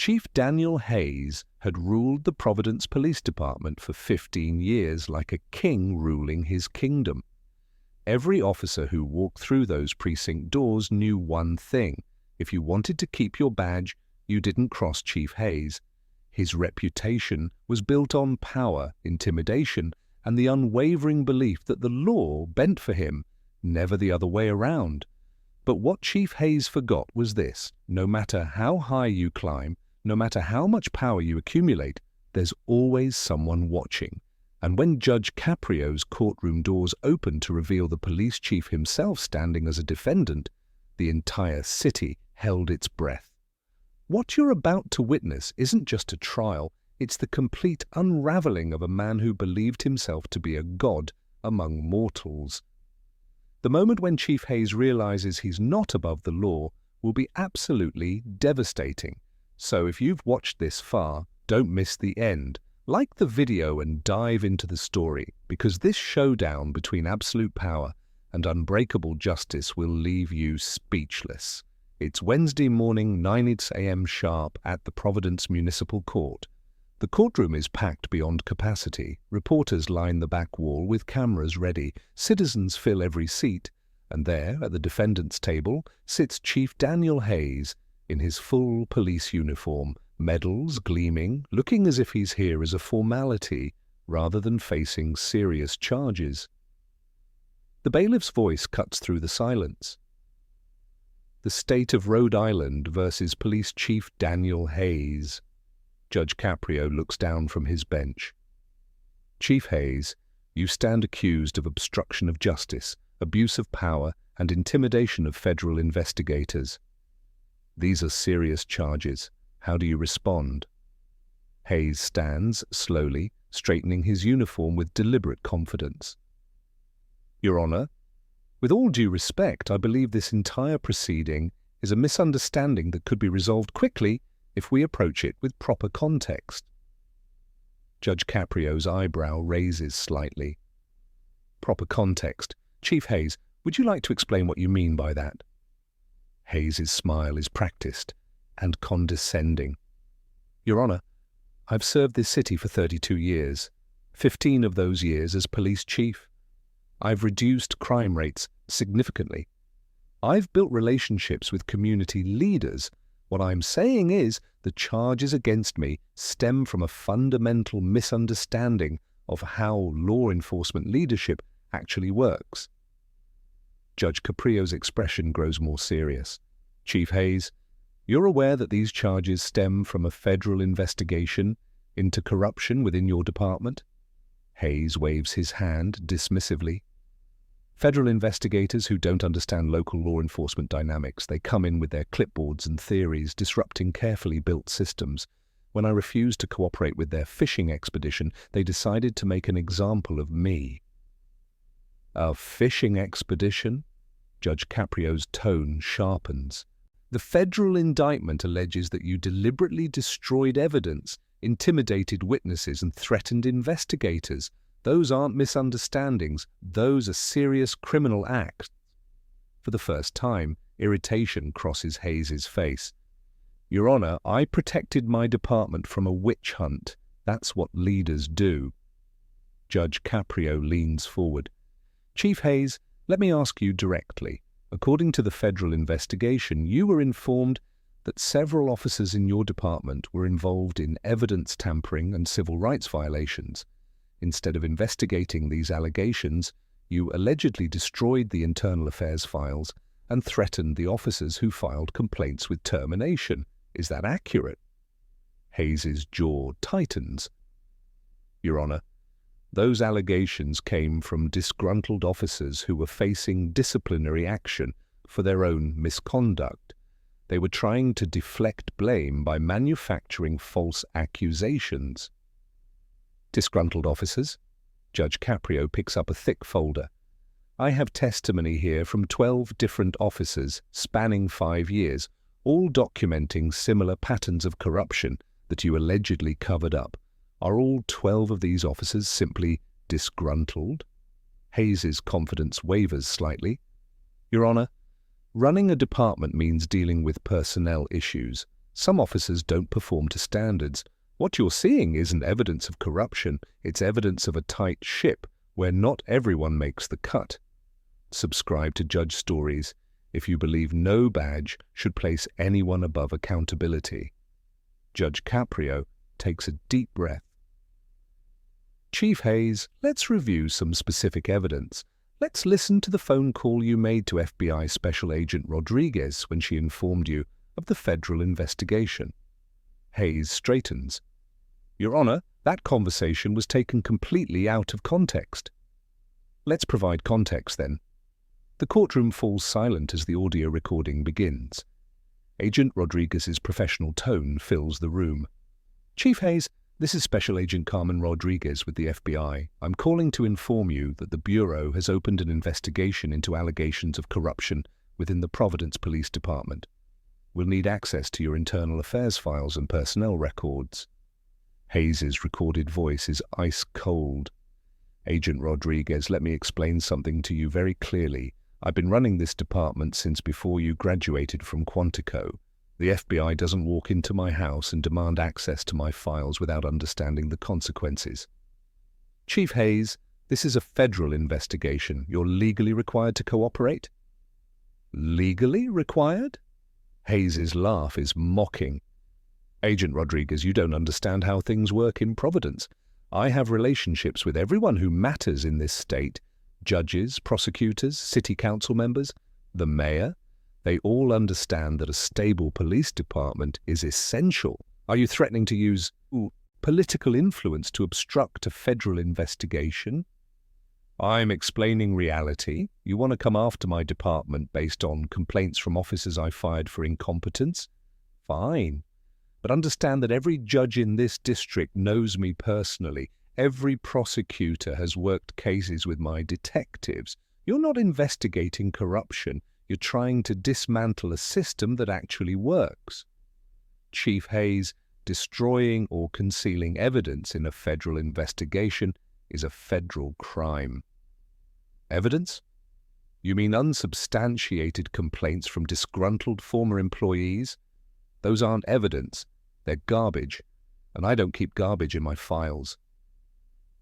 Chief Daniel Hayes had ruled the Providence Police Department for 15 years like a king ruling his kingdom. Every officer who walked through those precinct doors knew one thing. If you wanted to keep your badge, you didn't cross Chief Hayes. His reputation was built on power, intimidation, and the unwavering belief that the law bent for him, never the other way around. But what Chief Hayes forgot was this: no matter how high you climb, no matter how much power you accumulate, there's always someone watching. And when Judge Caprio's courtroom doors opened to reveal the police chief himself standing as a defendant, the entire city held its breath. What you're about to witness isn't just a trial, it's the complete unraveling of a man who believed himself to be a god among mortals. The moment when Chief Hayes realizes he's not above the law will be absolutely devastating. So if you've watched this far, don't miss the end. Like the video and dive into the story, because this showdown between absolute power and unbreakable justice will leave you speechless. It's Wednesday morning, 9 a.m. sharp at the Providence Municipal Court. The courtroom is packed beyond capacity. Reporters line the back wall with cameras ready. Citizens fill every seat. And there, at the defendant's table, sits Chief Daniel Hayes in his full police uniform, medals gleaming, looking as if he's here as a formality rather than facing serious charges. The bailiff's voice cuts through the silence. The state of Rhode Island versus Police Chief Daniel Hayes. Judge Caprio looks down from his bench. Chief Hayes, you stand accused of obstruction of justice, abuse of power, and intimidation of federal investigators. These are serious charges. How do you respond? Hayes stands, slowly, straightening his uniform with deliberate confidence. Your Honor, with all due respect, I believe this entire proceeding is a misunderstanding that could be resolved quickly if we approach it with proper context. Judge Caprio's eyebrow raises slightly. Proper context. Chief Hayes, would you like to explain what you mean by that? Hayes's smile is practiced and condescending. Your Honor, I've served this city for 32 years, 15 of those years as police chief. I've reduced crime rates significantly. I've built relationships with community leaders. What I'm saying is the charges against me stem from a fundamental misunderstanding of how law enforcement leadership actually works. Judge Caprio's expression grows more serious. Chief Hayes, you're aware that these charges stem from a federal investigation into corruption within your department? Hayes waves his hand dismissively. Federal investigators who don't understand local law enforcement dynamics, they come in with their clipboards and theories, disrupting carefully built systems. When I refused to cooperate with their fishing expedition, they decided to make an example of me. A fishing expedition? Judge Caprio's tone sharpens. The federal indictment alleges that you deliberately destroyed evidence, intimidated witnesses, and threatened investigators. Those aren't misunderstandings. Those are serious criminal acts. For the first time, irritation crosses Hayes's face. Your Honor, I protected my department from a witch hunt. That's what leaders do. Judge Caprio leans forward. Chief Hayes, let me ask you directly. According to the federal investigation, you were informed that several officers in your department were involved in evidence tampering and civil rights violations. Instead of investigating these allegations, you allegedly destroyed the internal affairs files and threatened the officers who filed complaints with termination. Is that accurate? Hayes's jaw tightens. Your Honor, those allegations came from disgruntled officers who were facing disciplinary action for their own misconduct. They were trying to deflect blame by manufacturing false accusations. Disgruntled officers? Judge Caprio picks up a thick folder. I have testimony here from 12 different officers spanning 5 years, all documenting similar patterns of corruption that you allegedly covered up. Are all 12 of these officers simply disgruntled? Hayes's confidence wavers slightly. Your Honor, running a department means dealing with personnel issues. Some officers don't perform to standards. What you're seeing isn't evidence of corruption, it's evidence of a tight ship where not everyone makes the cut. Subscribe to Judge Stories if you believe no badge should place anyone above accountability. Judge Caprio takes a deep breath. Chief Hayes, let's review some specific evidence. Let's listen to the phone call you made to FBI Special Agent Rodriguez when she informed you of the federal investigation. Hayes straightens. Your Honor, that conversation was taken completely out of context. Let's provide context then. The courtroom falls silent as the audio recording begins. Agent Rodriguez's professional tone fills the room. Chief Hayes, this is Special Agent Carmen Rodriguez with the FBI. I'm calling to inform you that the Bureau has opened an investigation into allegations of corruption within the Providence Police Department. We'll need access to your internal affairs files and personnel records. Hayes's recorded voice is ice cold. Agent Rodriguez, let me explain something to you very clearly. I've been running this department since before you graduated from Quantico. The FBI doesn't walk into my house and demand access to my files without understanding the consequences. Chief Hayes, this is a federal investigation. You're legally required to cooperate? Legally required? Hayes's laugh is mocking. Agent Rodriguez, you don't understand how things work in Providence. I have relationships with everyone who matters in this state. Judges, prosecutors, city council members, the mayor. They all understand that a stable police department is essential. Are you threatening to use political influence to obstruct a federal investigation? I'm explaining reality. You want to come after my department based on complaints from officers I fired for incompetence? Fine. But understand that every judge in this district knows me personally. Every prosecutor has worked cases with my detectives. You're not investigating corruption. You're trying to dismantle a system that actually works. Chief Hayes, destroying or concealing evidence in a federal investigation is a federal crime. Evidence? You mean unsubstantiated complaints from disgruntled former employees? Those aren't evidence. They're garbage, and I don't keep garbage in my files.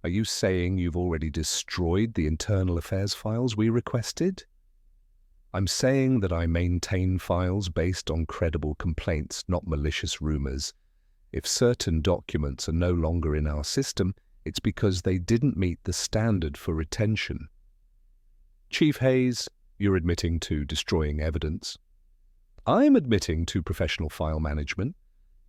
Are you saying you've already destroyed the internal affairs files we requested? I'm saying that I maintain files based on credible complaints, not malicious rumors. If certain documents are no longer in our system, it's because they didn't meet the standard for retention. Chief Hayes, you're admitting to destroying evidence. I'm admitting to professional file management,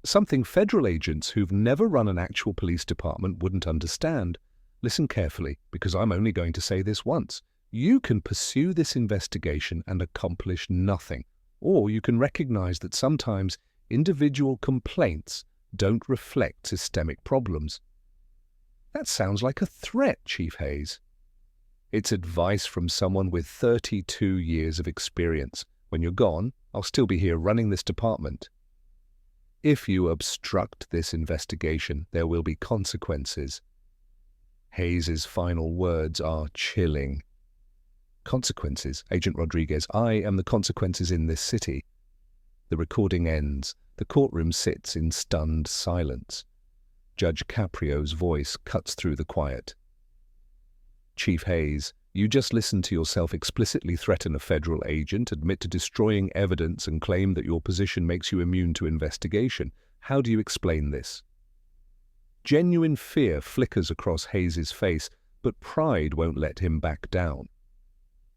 something federal agents who've never run an actual police department wouldn't understand. Listen carefully, because I'm only going to say this once. You can pursue this investigation and accomplish nothing, or you can recognize that sometimes individual complaints don't reflect systemic problems. That sounds like a threat, Chief Hayes. It's advice from someone with 32 years of experience. When you're gone, I'll still be here running this department. If you obstruct this investigation, there will be consequences. Hayes's final words are chilling. Consequences, Agent Rodriguez. I am the consequences in this city. The recording ends. The courtroom sits in stunned silence. Judge Caprio's voice cuts through the quiet. Chief Hayes, you just listened to yourself explicitly threaten a federal agent, admit to destroying evidence, and claim that your position makes you immune to investigation. How do you explain this? Genuine fear flickers across Hayes's face, but pride won't let him back down.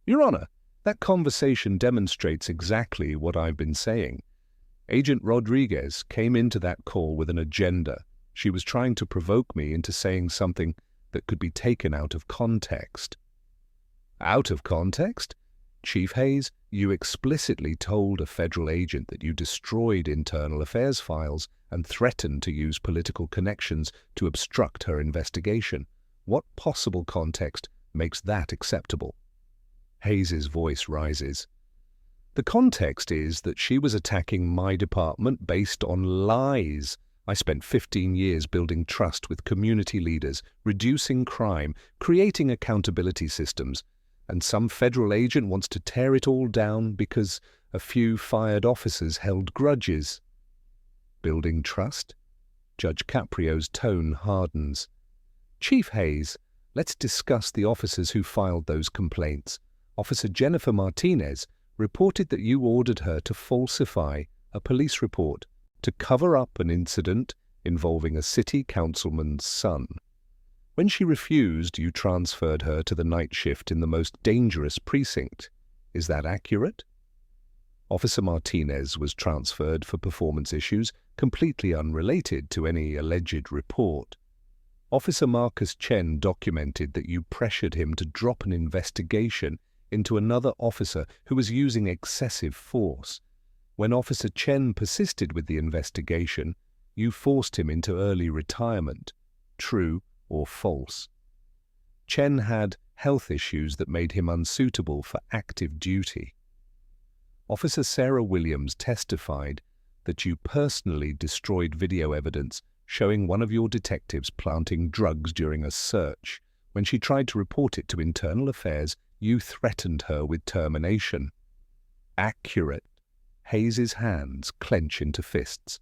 Your Honor, that conversation demonstrates exactly what I've been saying. Agent Rodriguez came into that call with an agenda. She was trying to provoke me into saying something that could be taken out of context. Out of context? Chief Hayes, you explicitly told a federal agent that you destroyed internal affairs files and threatened to use political connections to obstruct her investigation. What possible context makes that acceptable? Hayes's voice rises. The context is that she was attacking my department based on lies. I spent 15 years building trust with community leaders, reducing crime, creating accountability systems, and some federal agent wants to tear it all down because a few fired officers held grudges. building trust? Judge Caprio's tone hardens. Chief Hayes, let's discuss the officers who filed those complaints. Officer Jennifer Martinez reported that you ordered her to falsify a police report to cover up an incident involving a city councilman's son. When she refused, you transferred her to the night shift in the most dangerous precinct. Is that accurate? Officer Martinez was transferred for performance issues completely unrelated to any alleged report. Officer Marcus Chen documented that you pressured him to drop an investigation into another officer who was using excessive force. When Officer Chen persisted with the investigation, you forced him into early retirement. True or false? Chen had health issues that made him unsuitable for active duty. Officer Sarah Williams testified that you personally destroyed video evidence showing one of your detectives planting drugs during a search. When she tried to report it to Internal Affairs, you threatened her with termination. Accurate. Hayes's hands clench into fists.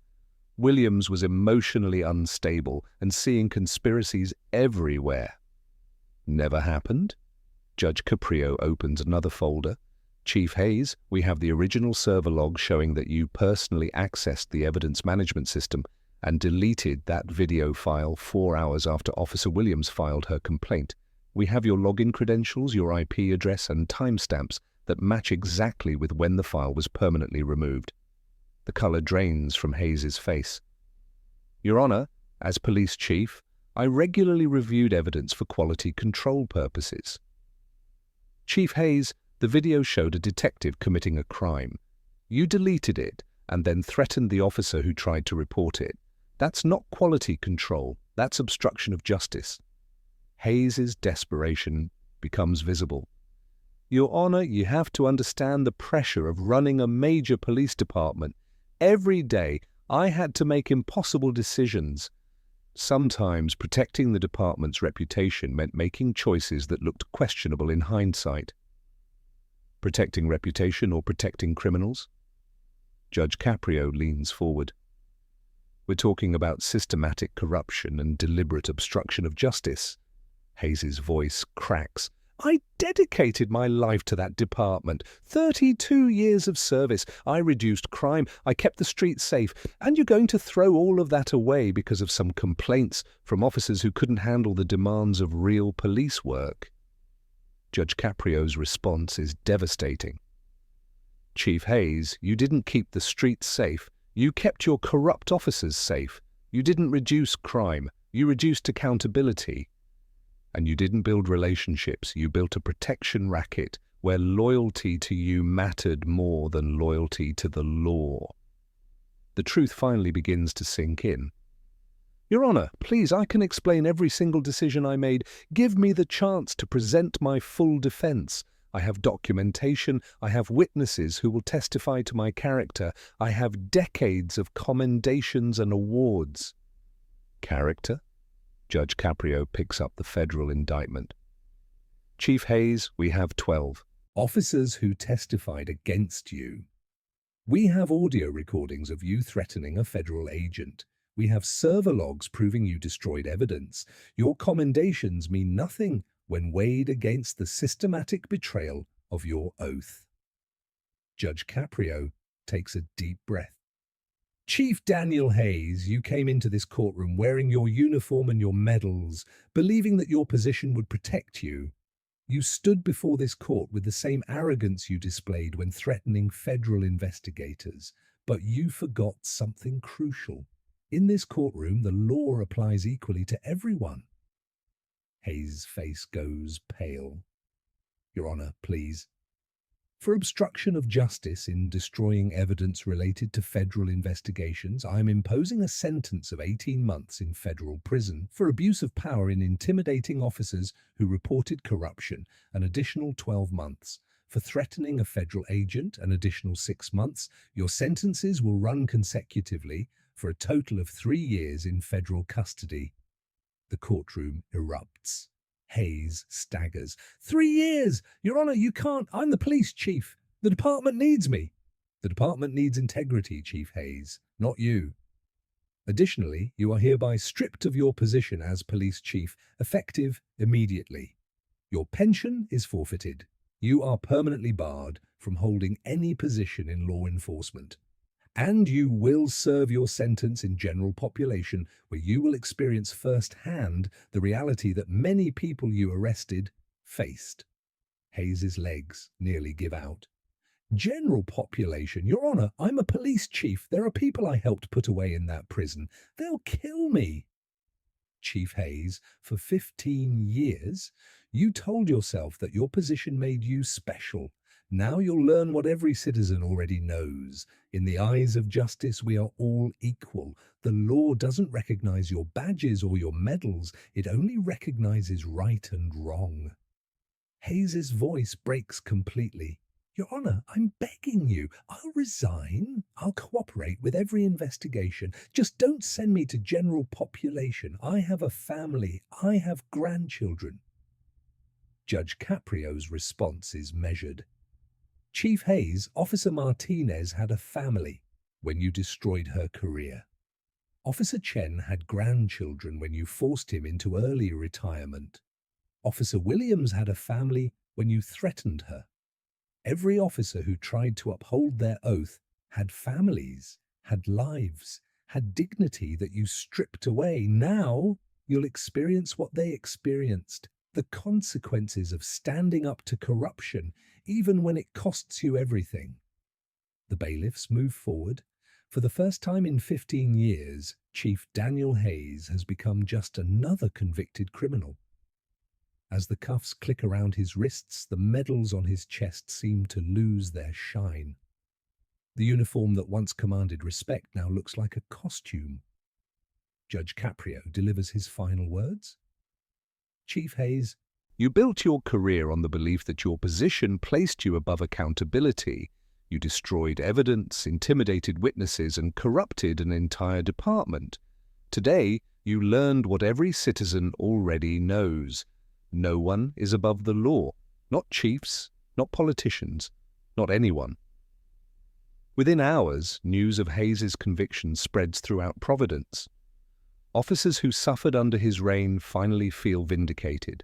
Williams was emotionally unstable and seeing conspiracies everywhere. Never happened? Judge Caprio opens another folder. Chief Hayes, we have the original server log showing that you personally accessed the evidence management system and deleted that video file 4 hours after Officer Williams filed her complaint. We have your login credentials, your IP address, and timestamps that match exactly with when the file was permanently removed. The color drains from Hayes's face. Your Honor, as police chief, I regularly reviewed evidence for quality control purposes. Chief Hayes, the video showed a detective committing a crime. You deleted it and then threatened the officer who tried to report it. That's not quality control, that's obstruction of justice. Hayes's desperation becomes visible. Your Honor, you have to understand the pressure of running a major police department. Every day, I had to make impossible decisions. Sometimes protecting the department's reputation meant making choices that looked questionable in hindsight. Protecting reputation or protecting criminals? Judge Caprio leans forward. We're talking about systematic corruption and deliberate obstruction of justice. Hayes's voice cracks. I dedicated my life to that department. 32 years of service. I reduced crime. I kept the streets safe. And you're going to throw all of that away because of some complaints from officers who couldn't handle the demands of real police work. Judge Caprio's response is devastating. Chief Hayes, you didn't keep the streets safe. You kept your corrupt officers safe. You didn't reduce crime. You reduced accountability. And you didn't build relationships. You built a protection racket where loyalty to you mattered more than loyalty to the law. The truth finally begins to sink in. Your Honor, please, I can explain every single decision I made. Give me the chance to present my full defense. I have documentation. I have witnesses who will testify to my character. I have decades of commendations and awards. Character? Judge Caprio picks up the federal indictment. Chief Hayes, we have 12 officers who testified against you. We have audio recordings of you threatening a federal agent. We have server logs proving you destroyed evidence. Your commendations mean nothing when weighed against the systematic betrayal of your oath. Judge Caprio takes a deep breath. Chief Daniel Hayes, you came into this courtroom wearing your uniform and your medals, believing that your position would protect you. You stood before this court with the same arrogance you displayed when threatening federal investigators, but you forgot something crucial. In this courtroom, the law applies equally to everyone. Hayes' face goes pale. Your Honor, please. For obstruction of justice in destroying evidence related to federal investigations, I am imposing a sentence of 18 months in federal prison. For abuse of power in intimidating officers who reported corruption, an additional 12 months. For threatening a federal agent, an additional 6 months. Your sentences will run consecutively for a total of 3 years in federal custody. The courtroom erupts. Hayes staggers. 3 years! Your Honor, you can't. I'm the police chief. The department needs me. The department needs integrity, Chief Hayes, not you. Additionally, you are hereby stripped of your position as police chief, effective immediately. Your pension is forfeited. You are permanently barred from holding any position in law enforcement. And you will serve your sentence in general population, where you will experience firsthand the reality that many people you arrested faced. Hayes's legs nearly give out. General population, Your Honor, I'm a police chief. There are people I helped put away in that prison. They'll kill me. Chief Hayes, for 15 years, you told yourself that your position made you special. Now you'll learn what every citizen already knows. In the eyes of justice, we are all equal. The law doesn't recognize your badges or your medals. It only recognizes right and wrong. Hayes's voice breaks completely. Your Honor, I'm begging you. I'll resign. I'll cooperate with every investigation. Just don't send me to general population. I have a family. I have grandchildren. Judge Caprio's response is measured. Chief Hayes, Officer Martinez had a family when you destroyed her career. Officer Chen had grandchildren when you forced him into early retirement. Officer Williams had a family when you threatened her. Every officer who tried to uphold their oath had families, had lives, had dignity that you stripped away. Now you'll experience what they experienced, the consequences of standing up to corruption, even when it costs you everything. The bailiffs move forward. For the first time in 15 years, Chief Daniel Hayes has become just another convicted criminal. As the cuffs click around his wrists, the medals on his chest seem to lose their shine. The uniform that once commanded respect now looks like a costume. Judge Caprio delivers his final words. Chief Hayes, you built your career on the belief that your position placed you above accountability. You destroyed evidence, intimidated witnesses, and corrupted an entire department. Today, you learned what every citizen already knows. No one is above the law, not chiefs, not politicians, not anyone. Within hours, news of Hayes's conviction spreads throughout Providence. Officers who suffered under his reign finally feel vindicated.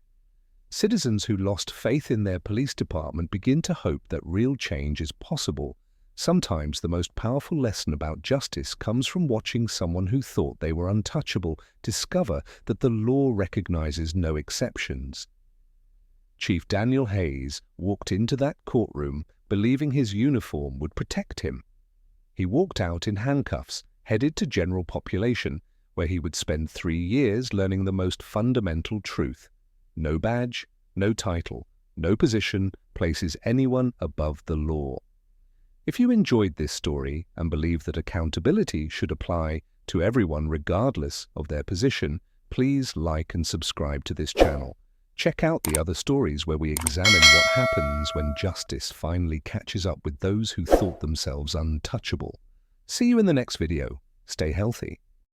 Citizens who lost faith in their police department begin to hope that real change is possible. Sometimes the most powerful lesson about justice comes from watching someone who thought they were untouchable discover that the law recognizes no exceptions. Chief Daniel Hayes walked into that courtroom believing his uniform would protect him. He walked out in handcuffs, headed to general population, where he would spend 3 years learning the most fundamental truth. No badge, no title, no position places anyone above the law. If you enjoyed this story and believe that accountability should apply to everyone regardless of their position, please like and subscribe to this channel. Check out the other stories where we examine what happens when justice finally catches up with those who thought themselves untouchable. See you in the next video. Stay healthy.